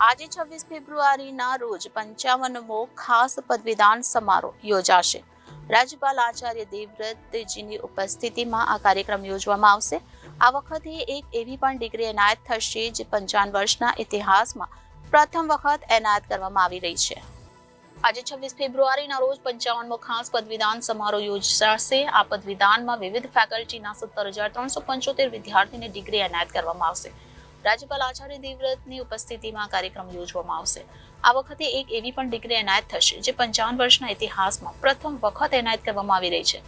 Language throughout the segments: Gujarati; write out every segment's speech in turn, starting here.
આજે 26 ફેબ્રુઆરીના રોજ 55મો ખાસ પદવીદાન સમારોહ યોજાશે. રાજ્યપાલ આચાર્ય દેવવ્રતજીની ઉપસ્થિતિમાં આ કાર્યક્રમ યોજવામાં આવશે. આ વખતે એક એવી પણ ડિગ્રી એનાયત થશે જે 55 વર્ષના ઇતિહાસમાં પ્રથમ વખત એનાયત કરવામાં આવી રહી છે. આજે 26 ફેબ્રુઆરીના રોજ 55મો ખાસ પદવીદાન સમારોહ યોજાશે. આ પદવીદાનમાં વિવિધ ફેકલ્ટીના 17,375 વિદ્યાર્થીને ડિગ્રી એનાયત કરવામાં આવશે. રાજ્યપાલ આચાર્ય દેવવ્રતની ઉપસ્થિતિમાં કાર્યક્રમ યોજવામાં આવશે. આ વખતે એક એવી પણ ડિગ્રી એનાયત થશે જે 55 વર્ષના ઇતિહાસમાં પ્રથમ વખત એનાયત કરવામાં આવી રહી છે.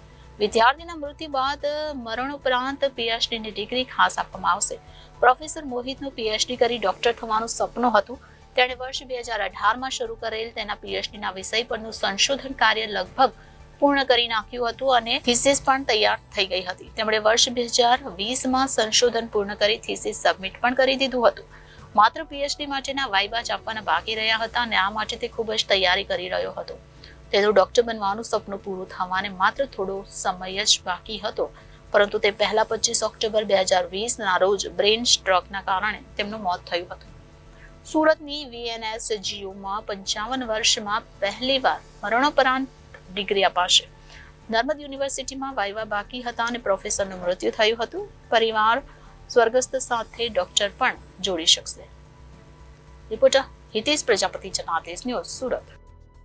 વિદ્યાર્થીના મૃત્યુ બાદ મરણોપરાંત પીએચડીની ડિગ્રી ખાસ આપવામાં આવશે. પ્રોફેસર મોહિતનું પીએચડી કરી ડોક્ટર થવાનું સપનું હતું. તેણે વર્ષ 2018માં શરૂ કરેલ તેના પીએચડીના વિષય પરનું સંશોધન કાર્ય લગભગ પૂર્ણ કરી નાખ્યું હતું અને થીસીસ પણ તૈયાર થઈ ગઈ હતી. તેમણે વર્ષ 2020માં સંશોધન પૂર્ણ કરી થીસીસ સબમિટ પણ કરી દીધું હતું. માત્ર પીએચડી માટેના વાઇવા જ આપવાના બાકી રહ્યા હતા અને આ માટે તે ખૂબ જ તૈયારી કરી રહ્યો હતો. તેનું ડોક્ટર બનવાનું સપનું પૂરું થવાને માત્ર થોડો સમય જ બાકી હતો, પરંતુ તે પહેલા 25 ઓક્ટોબર 2020ના રોજ બ્રેઇન સ્ટ્રોકના કારણે તેમનું મોત થયું હતું. સુરતની VNSGUમાં 55 વર્ષમાં પહેલીવાર મરણોપરાંત ડિગ્રી અપાશે. નર્મદ યુનિવર્સિટીમાં વાઇવા બાકી હતા અને પ્રોફેસરનું મૃત્યુ થયું હતું. પરિવાર સ્વર્ગસ્થ સાથે ડોક્ટર પણ જોડી શકશે. Reporter Hitesh Prajapati, Janadesh news, Surat.